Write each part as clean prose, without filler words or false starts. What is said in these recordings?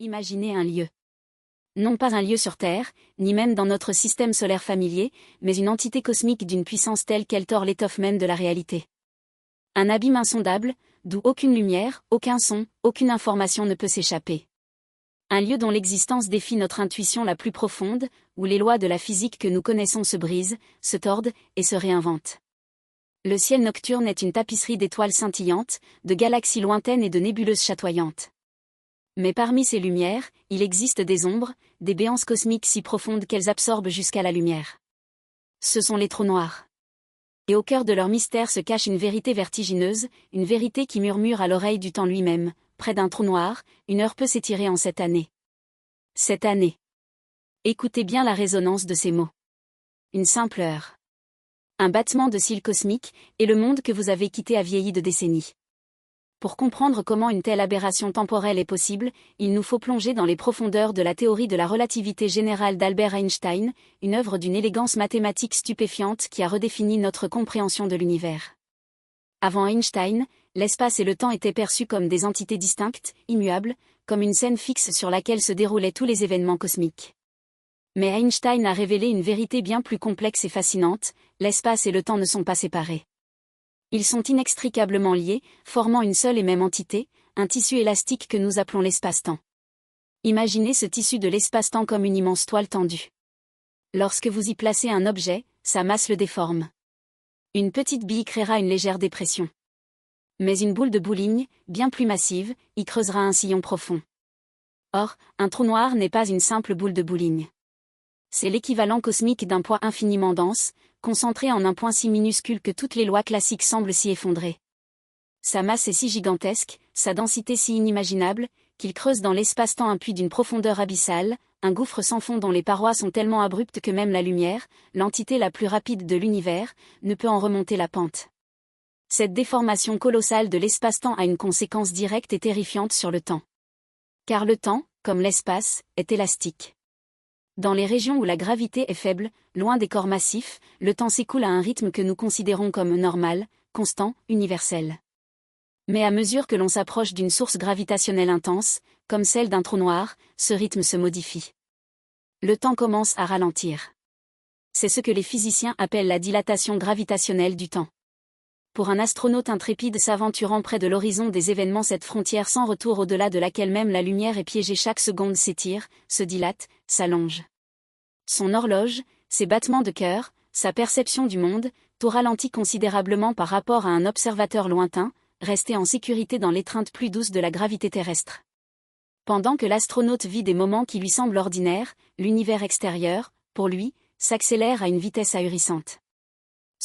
Imaginez un lieu. Non pas un lieu sur Terre, ni même dans notre système solaire familier, mais une entité cosmique d'une puissance telle qu'elle tord l'étoffe même de la réalité. Un abîme insondable, d'où aucune lumière, aucun son, aucune information ne peut s'échapper. Un lieu dont l'existence défie notre intuition la plus profonde, où les lois de la physique que nous connaissons se brisent, se tordent et se réinventent. Le ciel nocturne est une tapisserie d'étoiles scintillantes, de galaxies lointaines et de nébuleuses chatoyantes. Mais parmi ces lumières, il existe des ombres, des béances cosmiques si profondes qu'elles absorbent jusqu'à la lumière. Ce sont les trous noirs. Et au cœur de leur mystère se cache une vérité vertigineuse, une vérité qui murmure à l'oreille du temps lui-même. Près d'un trou noir, une heure peut s'étirer en cette année. Cette année. Écoutez bien la résonance de ces mots. Une simple heure. Un battement de cils cosmique, et le monde que vous avez quitté a vieilli de décennies. Pour comprendre comment une telle aberration temporelle est possible, il nous faut plonger dans les profondeurs de la théorie de la relativité générale d'Albert Einstein, une œuvre d'une élégance mathématique stupéfiante qui a redéfini notre compréhension de l'univers. Avant Einstein, l'espace et le temps étaient perçus comme des entités distinctes, immuables, comme une scène fixe sur laquelle se déroulaient tous les événements cosmiques. Mais Einstein a révélé une vérité bien plus complexe et fascinante, l'espace et le temps ne sont pas séparés. Ils sont inextricablement liés, formant une seule et même entité, un tissu élastique que nous appelons l'espace-temps. Imaginez ce tissu de l'espace-temps comme une immense toile tendue. Lorsque vous y placez un objet, sa masse le déforme. Une petite bille créera une légère dépression. Mais une boule de bowling, bien plus massive, y creusera un sillon profond. Or, un trou noir n'est pas une simple boule de bowling. C'est l'équivalent cosmique d'un poids infiniment dense, concentré en un point si minuscule que toutes les lois classiques semblent s'y effondrer. Sa masse est si gigantesque, sa densité si inimaginable, qu'il creuse dans l'espace-temps un puits d'une profondeur abyssale, un gouffre sans fond dont les parois sont tellement abruptes que même la lumière, l'entité la plus rapide de l'univers, ne peut en remonter la pente. Cette déformation colossale de l'espace-temps a une conséquence directe et terrifiante sur le temps. Car le temps, comme l'espace, est élastique. Dans les régions où la gravité est faible, loin des corps massifs, le temps s'écoule à un rythme que nous considérons comme normal, constant, universel. Mais à mesure que l'on s'approche d'une source gravitationnelle intense, comme celle d'un trou noir, ce rythme se modifie. Le temps commence à ralentir. C'est ce que les physiciens appellent la dilatation gravitationnelle du temps. Pour un astronaute intrépide s'aventurant près de l'horizon des événements, cette frontière sans retour au-delà de laquelle même la lumière est piégée chaque seconde s'étire, se dilate, s'allonge. Son horloge, ses battements de cœur, sa perception du monde, tout ralentit considérablement par rapport à un observateur lointain, resté en sécurité dans l'étreinte plus douce de la gravité terrestre. Pendant que l'astronaute vit des moments qui lui semblent ordinaires, l'univers extérieur, pour lui, s'accélère à une vitesse ahurissante.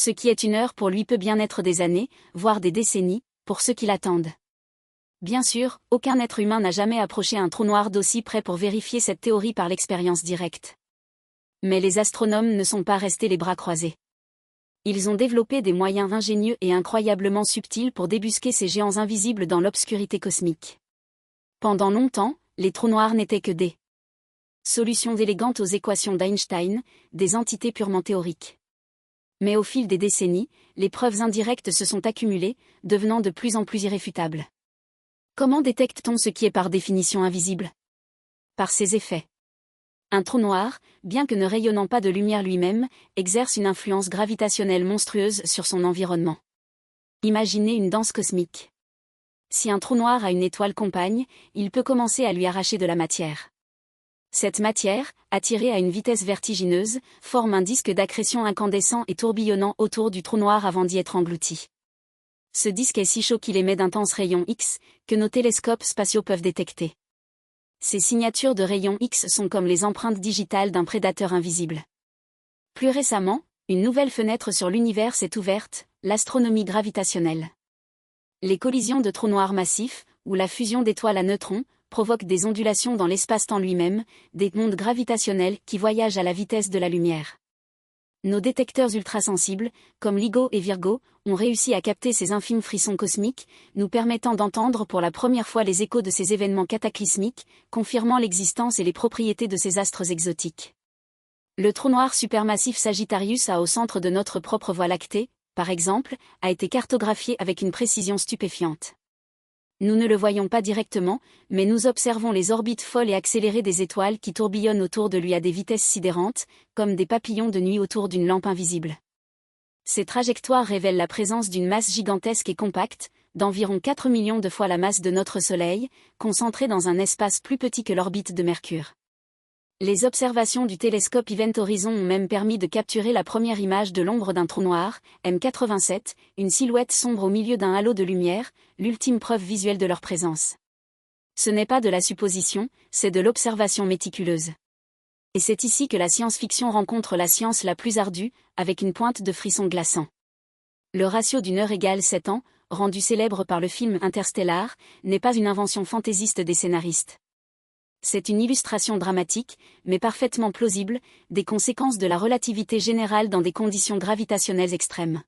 Ce qui est une heure pour lui peut bien être des années, voire des décennies, pour ceux qui l'attendent. Bien sûr, aucun être humain n'a jamais approché un trou noir d'aussi près pour vérifier cette théorie par l'expérience directe. Mais les astronomes ne sont pas restés les bras croisés. Ils ont développé des moyens ingénieux et incroyablement subtils pour débusquer ces géants invisibles dans l'obscurité cosmique. Pendant longtemps, les trous noirs n'étaient que des solutions élégantes aux équations d'Einstein, des entités purement théoriques. Mais au fil des décennies, les preuves indirectes se sont accumulées, devenant de plus en plus irréfutables. Comment détecte-t-on ce qui est par définition invisible? Par ses effets. Un trou noir, bien que ne rayonnant pas de lumière lui-même, exerce une influence gravitationnelle monstrueuse sur son environnement. Imaginez une danse cosmique. Si un trou noir a une étoile compagne, il peut commencer à lui arracher de la matière. Cette matière, attirée à une vitesse vertigineuse, forme un disque d'accrétion incandescent et tourbillonnant autour du trou noir avant d'y être englouti. Ce disque est si chaud qu'il émet d'intenses rayons X, que nos télescopes spatiaux peuvent détecter. Ces signatures de rayons X sont comme les empreintes digitales d'un prédateur invisible. Plus récemment, une nouvelle fenêtre sur l'univers s'est ouverte, l'astronomie gravitationnelle. Les collisions de trous noirs massifs, ou la fusion d'étoiles à neutrons, provoquent des ondulations dans l'espace-temps lui-même, des ondes gravitationnelles qui voyagent à la vitesse de la lumière. Nos détecteurs ultrasensibles, comme LIGO et Virgo, ont réussi à capter ces infimes frissons cosmiques, nous permettant d'entendre pour la première fois les échos de ces événements cataclysmiques, confirmant l'existence et les propriétés de ces astres exotiques. Le trou noir supermassif Sagittarius au centre de notre propre Voie lactée, par exemple, a été cartographié avec une précision stupéfiante. Nous ne le voyons pas directement, mais nous observons les orbites folles et accélérées des étoiles qui tourbillonnent autour de lui à des vitesses sidérantes, comme des papillons de nuit autour d'une lampe invisible. Ces trajectoires révèlent la présence d'une masse gigantesque et compacte, d'environ 4 millions de fois la masse de notre Soleil, concentrée dans un espace plus petit que l'orbite de Mercure. Les observations du télescope Event Horizon ont même permis de capturer la première image de l'ombre d'un trou noir, M87, une silhouette sombre au milieu d'un halo de lumière, l'ultime preuve visuelle de leur présence. Ce n'est pas de la supposition, c'est de l'observation méticuleuse. Et c'est ici que la science-fiction rencontre la science la plus ardue, avec une pointe de frisson glaçant. Le ratio d'une heure égale 7 ans, rendu célèbre par le film Interstellar, n'est pas une invention fantaisiste des scénaristes. C'est une illustration dramatique, mais parfaitement plausible, des conséquences de la relativité générale dans des conditions gravitationnelles extrêmes.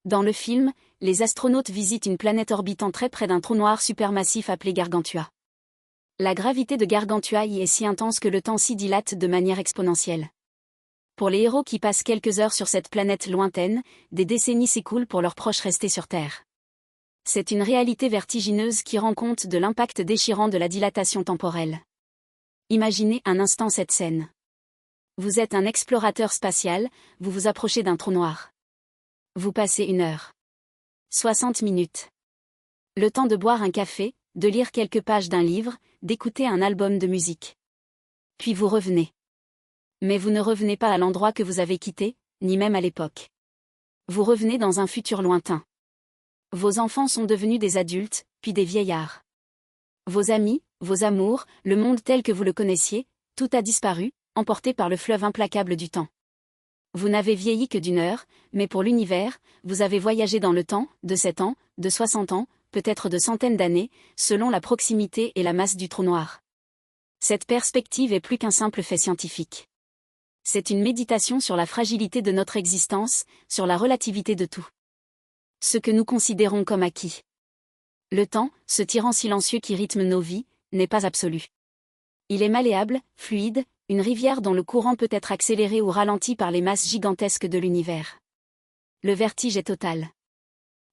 Dans le film, les astronautes visitent une planète orbitant très près d'un trou noir supermassif appelé Gargantua. La gravité de Gargantua y est si intense que le temps s'y dilate de manière exponentielle. Pour les héros qui passent quelques heures sur cette planète lointaine, des décennies s'écoulent pour leurs proches restés sur Terre. C'est une réalité vertigineuse qui rend compte de l'impact déchirant de la dilatation temporelle. Imaginez un instant cette scène. Vous êtes un explorateur spatial, vous vous approchez d'un trou noir. Vous passez 1 heure. 60 minutes. Le temps de boire un café, de lire quelques pages d'un livre, d'écouter un album de musique. Puis vous revenez. Mais vous ne revenez pas à l'endroit que vous avez quitté, ni même à l'époque. Vous revenez dans un futur lointain. Vos enfants sont devenus des adultes, puis des vieillards. Vos amis, vos amours, le monde tel que vous le connaissiez, tout a disparu, emporté par le fleuve implacable du temps. Vous n'avez vieilli que d'1 heure, mais pour l'univers, vous avez voyagé dans le temps, de 7 ans, de 60 ans, peut-être de centaines d'années, selon la proximité et la masse du trou noir. Cette perspective est plus qu'un simple fait scientifique. C'est une méditation sur la fragilité de notre existence, sur la relativité de tout. Ce que nous considérons comme acquis. Le temps, ce tyran silencieux qui rythme nos vies, n'est pas absolu. Il est malléable, fluide, une rivière dont le courant peut être accéléré ou ralenti par les masses gigantesques de l'univers. Le vertige est total.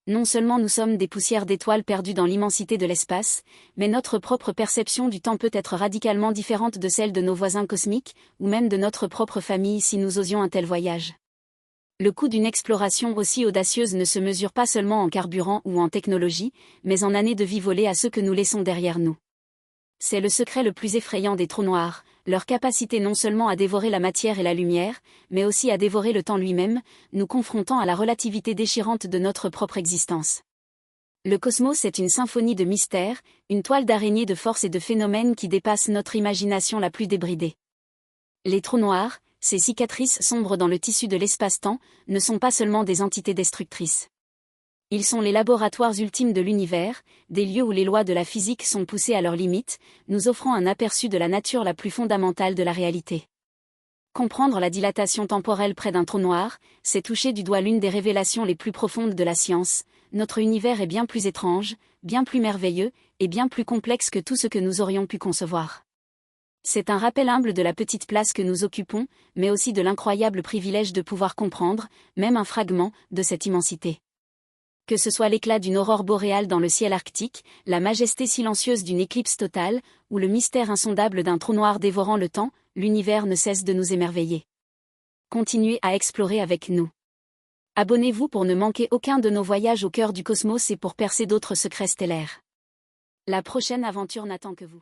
Non seulement nous sommes des poussières d'étoiles perdues dans l'immensité de l'espace, mais notre propre perception du temps peut être radicalement différente de celle de nos voisins cosmiques, ou même de notre propre famille si nous osions un tel voyage. Le coût d'une exploration aussi audacieuse ne se mesure pas seulement en carburant ou en technologie, mais en années de vie volées à ceux que nous laissons derrière nous. C'est le secret le plus effrayant des trous noirs, leur capacité non seulement à dévorer la matière et la lumière, mais aussi à dévorer le temps lui-même, nous confrontant à la relativité déchirante de notre propre existence. Le cosmos est une symphonie de mystères, une toile d'araignée de forces et de phénomènes qui dépassent notre imagination la plus débridée. Les trous noirs, ces cicatrices sombres dans le tissu de l'espace-temps, ne sont pas seulement des entités destructrices. Ils sont les laboratoires ultimes de l'univers, des lieux où les lois de la physique sont poussées à leurs limites, nous offrant un aperçu de la nature la plus fondamentale de la réalité. Comprendre la dilatation temporelle près d'un trou noir, c'est toucher du doigt l'une des révélations les plus profondes de la science. Notre univers est bien plus étrange, bien plus merveilleux, et bien plus complexe que tout ce que nous aurions pu concevoir. C'est un rappel humble de la petite place que nous occupons, mais aussi de l'incroyable privilège de pouvoir comprendre, même un fragment, de cette immensité. Que ce soit l'éclat d'une aurore boréale dans le ciel arctique, la majesté silencieuse d'une éclipse totale, ou le mystère insondable d'un trou noir dévorant le temps, l'univers ne cesse de nous émerveiller. Continuez à explorer avec nous. Abonnez-vous pour ne manquer aucun de nos voyages au cœur du cosmos et pour percer d'autres secrets stellaires. La prochaine aventure n'attend que vous.